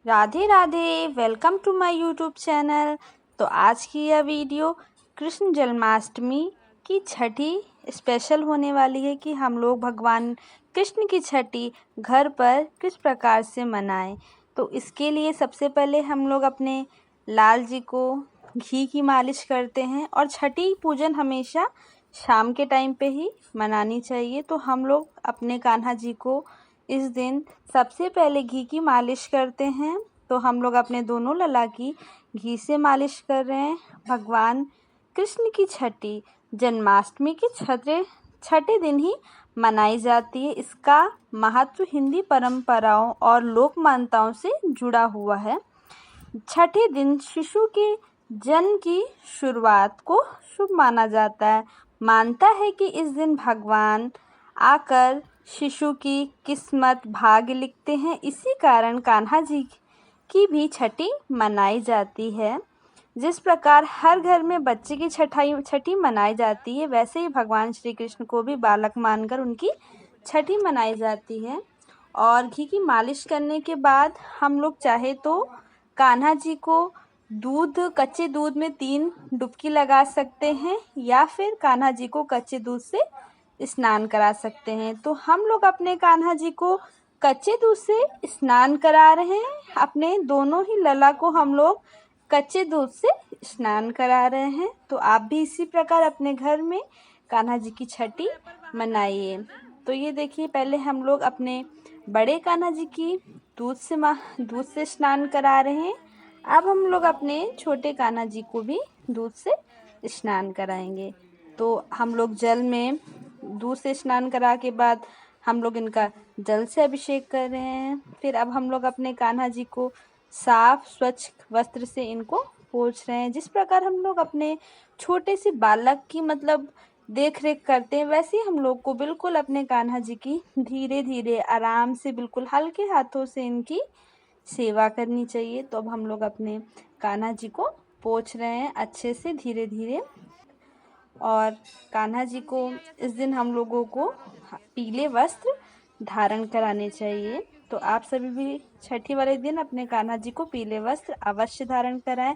Radhe Radhe. Welcome to my YouTube channel. तो आज की यह वीडियो कृष्ण जन्माष्टमी की छठी स्पेशल होने वाली है कि हम लोग भगवान कृष्ण की छठी घर पर किस प्रकार से मनाएं। तो इसके लिए सबसे पहले हम लोग अपने लाल जी को घी की मालिश करते हैं और छठी पूजन हमेशा शाम के टाइम पे ही मनानी चाहिए। तो हम लोग अपने कान्हा जी को इस दिन सबसे पहले घी की मालिश करते हैं। तो हम लोग अपने दोनों लला की घी से मालिश कर रहे हैं। भगवान कृष्ण की छठी जन्माष्टमी के छठे दिन ही मनाई जाती है। इसका महत्व हिंदी परंपराओं और लोक मान्यताओं से जुड़ा हुआ है। छठे दिन शिशु के जन्म की शुरुआत को शुभ माना जाता है। मानता है कि इस दिन भगवान आकर शिशु की किस्मत भाग्य लिखते हैं। इसी कारण कान्हा जी की भी छठी मनाई जाती है। जिस प्रकार हर घर में बच्चे की छठी मनाई जाती है, वैसे ही भगवान श्री कृष्ण को भी बालक मानकर उनकी छठी मनाई जाती है। और घी की मालिश करने के बाद हम लोग चाहे तो कान्हा जी को कच्चे दूध में 3 डुबकी लगा सकते हैं या फिर कान्हा जी को कच्चे दूध से स्नान करा सकते हैं। तो हम लोग अपने कान्हा जी को कच्चे दूध से स्नान करा रहे हैं। अपने दोनों ही लला को हम लोग कच्चे दूध से स्नान करा रहे हैं। तो आप भी इसी प्रकार अपने घर में कान्हा जी की छठी मनाइए। तो ये देखिए, पहले हम लोग अपने बड़े कान्हा जी की दूध से स्नान करा रहे हैं। अब हम लोग अपने छोटे कान्हा जी को भी दूध से स्नान कराएंगे। तो हम लोग जल में दूध से स्नान करा के बाद हम लोग इनका जल से अभिषेक कर रहे हैं। फिर अब हम लोग अपने कान्हा जी को साफ स्वच्छ वस्त्र से इनको पोंछ रहे हैं। जिस प्रकार हम लोग अपने छोटे से बालक की देख रेख करते हैं, वैसे ही हम लोग को बिल्कुल अपने कान्हा जी की धीरे धीरे आराम से बिल्कुल हल्के हाथों से इनकी सेवा करनी चाहिए। तो अब हम लोग अपने कान्हा जी को पोंछ रहे हैं अच्छे से धीरे धीरे। और कान्हा जी को इस दिन हम लोगों को पीले वस्त्र धारण कराने चाहिए। तो आप सभी भी छठी वाले दिन अपने कान्हा जी को पीले वस्त्र अवश्य धारण कराएं।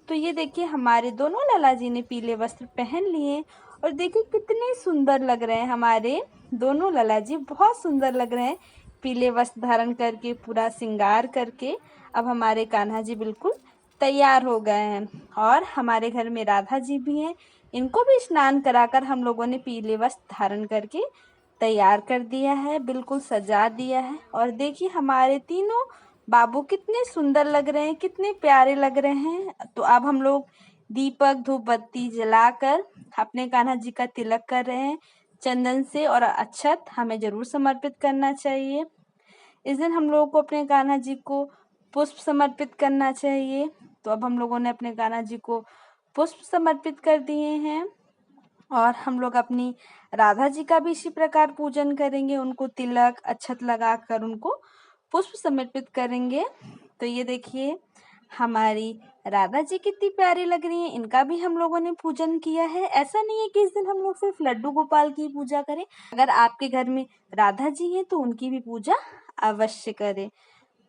तो ये देखिए, हमारे दोनों लाला जी ने पीले वस्त्र पहन लिए और देखिए कितने सुंदर लग रहे हैं। हमारे दोनों लाला जी बहुत सुंदर लग रहे हैं पीले वस्त्र धारण करके, पूरा श्रृंगार करके। अब हमारे कान्हा जी बिल्कुल तैयार हो गए हैं। और हमारे घर में राधा जी भी हैं, इनको भी स्नान कराकर हम लोगों ने पीले वस्त्र धारण करके तैयार कर दिया है, बिल्कुल सजा दिया है। और देखिए हमारे तीनों बाबू कितने सुंदर लग रहे हैं, कितने प्यारे लग रहे हैं। तो अब हम लोग दीपक धूप बत्ती जलाकर अपने कान्हा जी का तिलक कर रहे हैं चंदन से। और अक्षत हमें जरूर समर्पित करना चाहिए। इस दिन हम लोगों को अपने कान्हा जी को पुष्प समर्पित करना चाहिए। तो अब हम लोगों ने अपने कान्हा जी को पुष्प समर्पित कर दिए हैं। और हम लोग अपनी राधा जी का भी इसी प्रकार पूजन करेंगे, उनको तिलक अक्षत लगाकर उनको पुष्प समर्पित करेंगे। तो ये देखिए, हमारी राधा जी कितनी प्यारी लग रही हैं, इनका भी हम लोगों ने पूजन किया है। ऐसा नहीं है कि इस दिन हम लोग सिर्फ लड्डू गोपाल की पूजा करें। अगर आपके घर में राधा जी हैं तो उनकी भी पूजा अवश्य करें।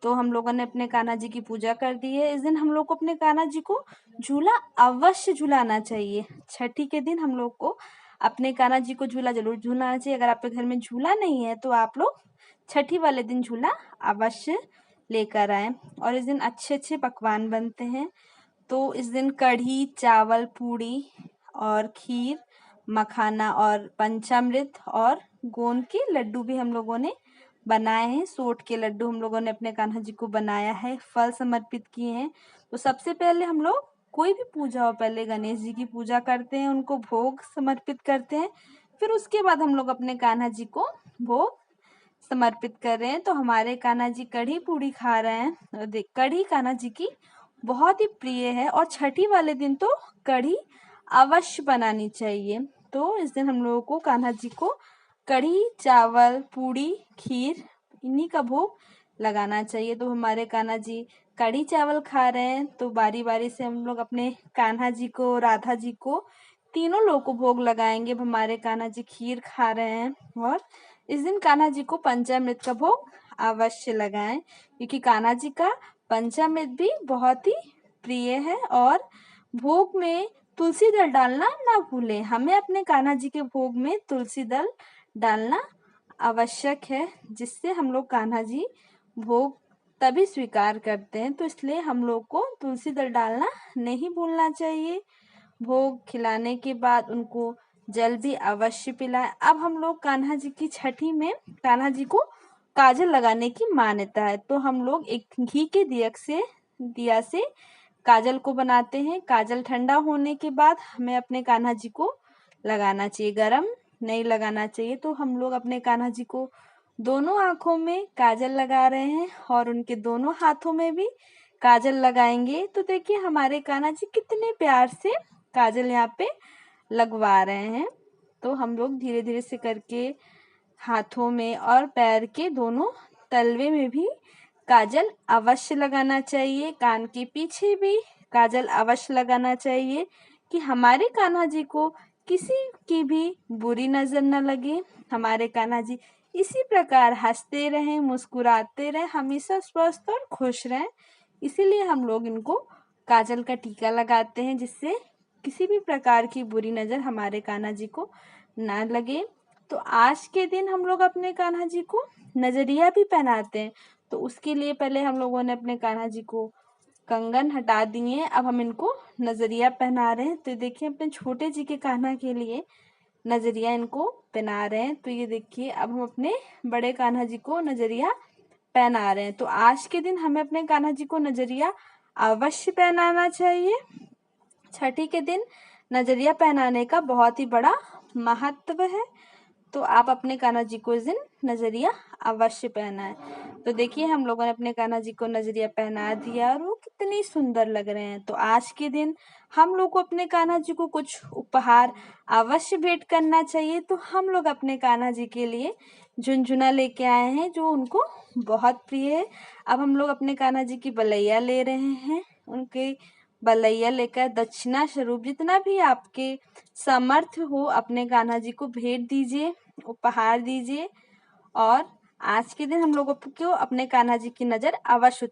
तो हम लोगों ने अपने कान्हा जी की पूजा कर दी है। इस दिन हम लोग को अपने कान्हा जी को झूला अवश्य झुलाना चाहिए। छठी के दिन हम लोग को अपने कान्हा जी को झूला जरूर झूलाना चाहिए। अगर आपके घर में झूला नहीं है तो आप लोग छठी वाले दिन झूला अवश्य लेकर आए। और इस दिन अच्छे अच्छे पकवान बनते हैं। तो इस दिन कढ़ी चावल पूड़ी और खीर मखाना और पंचामृत और गोंद के लड्डू भी हम लोगों ने बनाए हैं। सोट के लड्डू हम लोगों ने अपने कान्हा जी को बनाया है, फल समर्पित किए हैं। तो सबसे पहले हम लोग कोई भी पूजा हो, पहले गणेश जी की पूजा करते हैं, उनको भोग समर्पित करते हैं। फिर उसके बाद हम लोग अपने कान्हा जी को भोग समर्पित कर रहे हैं। तो हमारे कान्हा जी कढ़ी पूड़ी खा रहे हैं। कढ़ी कान्हा जी की बहुत ही प्रिय है और छठी वाले दिन तो कढ़ी अवश्य बनानी चाहिए। तो इस दिन हम लोगों को कान्हा जी को कढ़ी चावल पूड़ी खीर इन्हीं का भोग लगाना चाहिए। तो हमारे कान्हा जी कढ़ी चावल खा रहे हैं। तो बारी बारी से हम लोग अपने कान्हा जी को राधा जी को तीनों लोगों को भोग लगाएंगे। अब हमारे कान्हा जी खीर खा रहे हैं। और इस दिन कान्हा जी को पंचामृत का भोग अवश्य लगाएं, क्योंकि कान्हा जी का पंचामृत भी बहुत ही प्रिय है। और भोग में तुलसी दल डालना ना भूलें। हमें अपने कान्हा जी के भोग में तुलसी दल डालना आवश्यक है, जिससे हम लोग कान्हा जी भोग तभी स्वीकार करते हैं। तो इसलिए हम लोग को तुलसी दल डालना नहीं भूलना चाहिए। भोग खिलाने के बाद उनको जल भी अवश्य पिलाएं। अब हम लोग कान्हा जी की छठी में कान्हा जी को काजल लगाने की मान्यता है, तो हम लोग एक घी के दिया से काजल को बनाते हैं। काजल ठंडा होने के बाद हमें अपने कान्हा जी को लगाना चाहिए, गरम नहीं लगाना चाहिए। तो हम लोग अपने कान्हा जी को दोनों आंखों में काजल लगा रहे हैं और उनके दोनों हाथों में भी काजल लगाएंगे। तो देखिए हमारे कान्हा जी कितने प्यार से काजल यहाँ पे लगवा रहे हैं। तो हम लोग धीरे धीरे से करके हाथों में और पैर के दोनों तलवे में भी काजल अवश्य लगाना चाहिए। कान के पीछे भी काजल अवश्य लगाना चाहिए कि हमारे कान्हा जी को किसी की भी बुरी नजर न लगे। हमारे कान्हा जी इसी प्रकार हंसते रहें, मुस्कुराते रहें, हमेशा स्वस्थ और खुश रहें। इसीलिए हम लोग इनको काजल का टीका लगाते हैं, जिससे किसी भी प्रकार की बुरी नज़र हमारे कान्हा जी को ना लगे। तो आज के दिन हम लोग अपने कान्हा जी को नजरिया भी पहनाते हैं। तो उसके लिए पहले हम लोगों ने अपने कान्हा जी को कंगन हटा दिए, अब हम इनको नजरिया पहना रहे हैं। तो देखिए अपने छोटे जी के कान्हा के लिए नजरिया इनको पहना रहे हैं। तो ये देखिए अब हम अपने बड़े कान्हा जी को नजरिया पहना रहे हैं। तो आज के दिन हमें अपने कान्हा जी को नजरिया अवश्य पहनाना चाहिए। छठी के दिन नजरिया पहनाने का बहुत ही बड़ा महत्व है। तो आप अपने कान्हा जी को इस दिन नजरिया अवश्य पहनाएं। तो देखिए हम लोगों ने अपने कान्हा जी को नजरिया पहना दिया और वो कितनी सुंदर लग रहे हैं। तो आज के दिन हम लोग को अपने कान्हा जी को कुछ उपहार अवश्य भेंट करना चाहिए। तो हम लोग अपने कान्हा जी के लिए झुनझुना लेके आए हैं, जो उनको बहुत प्रिय है। अब हम लोग अपने कान्हा जी की बलैया ले रहे हैं। उनके बलैया लेकर दक्षिणा स्वरूप जितना भी आपके सामर्थ्य हो अपने कान्हा जी को भेंट दीजिए, उपहार दीजिए। और आज के दिन हम लोगों को अपने कान्हा जी की नजर अवश्य